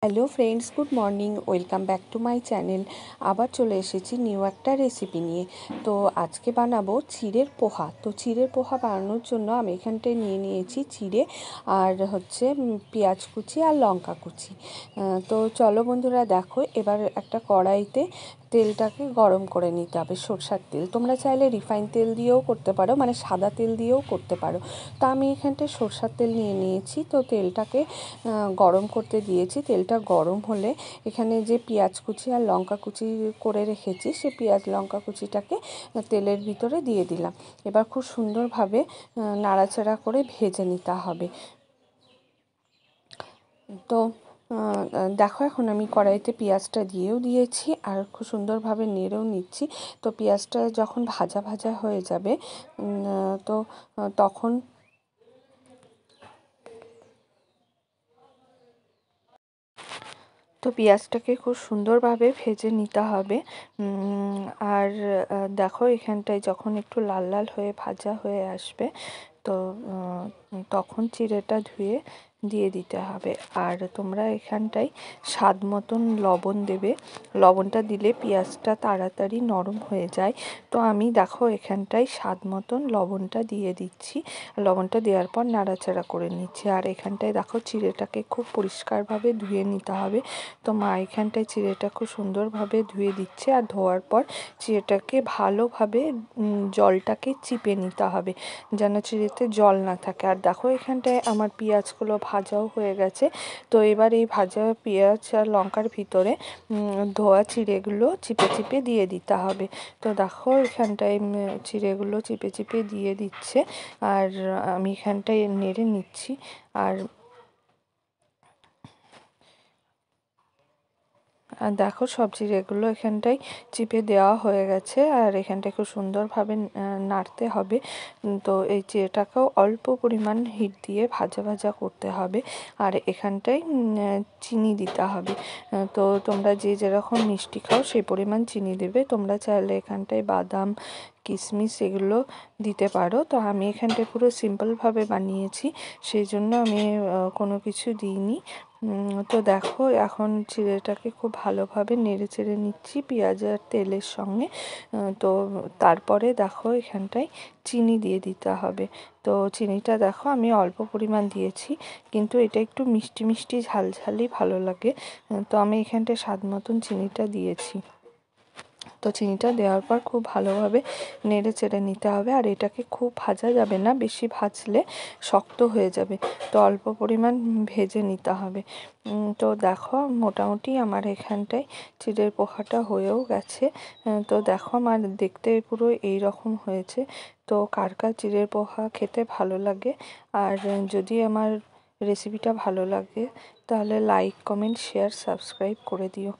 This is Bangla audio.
Hello friends, good morning, welcome back to my channel. আবার চলে এসেছি নিউ একটা রেসিপি নিয়ে। তো আজকে বানাবো চিড়ের পোহা। তো চিড়ের পোহা বানানোর জন্য আমি এখানটায় নিয়ে নিয়েছি চিড়ে আর হচ্ছে পেঁয়াজ কুচি আর লঙ্কা কুচি। তো চলো বন্ধুরা, দেখো এবার একটা কড়াইতে তেলটাকে গরম করে নিতে হবে, সরষের তেল। তোমরা চাইলে রিফাইন তেল দিয়েও করতে পারো, মানে সাদা তেল দিয়েও করতে পারো। তো আমি এখানটায় সরষের তেল নিয়ে নিয়েছি। তো তেলটাকে গরম করতে দিয়েছি। তেলটা গরম হলে এখানে যে পেঁয়াজ কুচি আর লঙ্কা কুচি করে রেখেছি, সে পেঁয়াজ লঙ্কা কুচিটাকে তেলের ভিতরে দিয়ে দিলাম। এবার খুব সুন্দরভাবে নাড়াচাড়া করে ভেজে নিতে হবে। তো দেখো, এখন আমি কড়াইতে পেঁয়াজটা দিয়েও দিয়েছি আর খুব সুন্দরভাবে নেড়েও নিচ্ছি। তো পেঁয়াজটা যখন ভাজা ভাজা হয়ে যাবে, তো তখন পেঁয়াজটাকে খুব সুন্দরভাবে ভেজে নিতে হবে। আর দেখো, এখানটায় যখন একটু লাল লাল হয়ে ভাজা হয়ে আসবে, তো তখন চিড়েটা ধুয়ে দিয়ে দিতে হবে। আর তোমরা এখানটায় স্বাদ মতন লবণ দেবে। লবণটা দিলে পেঁয়াজটা তাড়াতাড়ি নরম হয়ে যায়। তো আমি দেখো এখানটায় স্বাদ মতন লবণটা দিয়ে দিচ্ছি। লবণটা দেওয়ার পর নাড়াচাড়া করে নিচ্ছি। আর এখানটায় দেখো, চিড়েটাকে খুব পরিষ্কারভাবে ধুয়ে নিতে হবে। তো মা এখানটায় চিড়েটা খুব সুন্দরভাবে ধুয়ে দিচ্ছে। আর ধোয়ার পর চিড়েটাকে ভালোভাবে জলটাকে চিপে নিতে হবে, যেন চিড়েতে জল না থাকে। আর দেখো, এখানটায় আমার পেঁয়াজগুলো ভাজাও হয়ে গেছে। তো এবার এই ভাজা পেঁয়াজ আর লঙ্কার ভিতরে ধোয়া চিড়েগুলো চিপে চিপে দিয়ে দিতে হবে। তো দেখো, এখানটায় চিড়েগুলো চিপে চিপে দিয়ে দিচ্ছে আর আমি এখানটায় নেড়ে নিচ্ছি। আর দেখো, সব চিড়েগুলো এখানটায় চিপে দেওয়া হয়ে গেছে আর এখানটায় খুব সুন্দরভাবে নাড়তে হবে। তো এই চিড়েটাকেও অল্প পরিমাণ হিট দিয়ে ভাজা ভাজা করতে হবে। আর এখানটায় চিনি দিতে হবে। তো তোমরা যে যেরকম মিষ্টি খাও সেই পরিমাণ চিনি দেবে। তোমরা চাইলে এখানটায় বাদাম, কিশমিশ এগুলো দিতে পারো। তো আমি এখানটায় পুরো সিম্পলভাবে বানিয়েছি, সেই জন্য আমি কোনো কিছু দিইনি। তো দেখো, এখন চিড়েটাকে খুব ভালোভাবে নেড়ে চেড়ে নিচ্ছি পেঁয়াজ আর তেলের সঙ্গে। তো তারপরে দেখো, এখানটায় চিনি দিয়ে দিতে হবে। তো চিনিটা দেখো আমি অল্প পরিমাণ দিয়েছি, কিন্তু এটা একটু মিষ্টি মিষ্টি ঝাল ঝালই ভালো লাগে। তো আমি এখানটায় স্বাদ মতন চিনিটা দিয়েছি। তো চিনিটা দেওয়ার পর খুব ভালোভাবে নেড়ে চেড়ে নিতে হবে। আর এটাকে খুব ভাজা যাবে না, বেশি ভাজলে শক্ত হয়ে যাবে। তো অল্প পরিমাণ ভেজে নিতে হবে। তো দেখো, মোটামুটি আমার এখানটায় চিড়ের পোহাটা হয়েও গেছে। তো দেখো, আমার দেখতে পুরো এই রকম হয়েছে। তো কার কার চিড়ের পোহা খেতে ভালো লাগে, আর যদি আমার রেসিপিটা ভালো লাগে তাহলে লাইক, কমেন্ট, শেয়ার, সাবস্ক্রাইব করে দিও।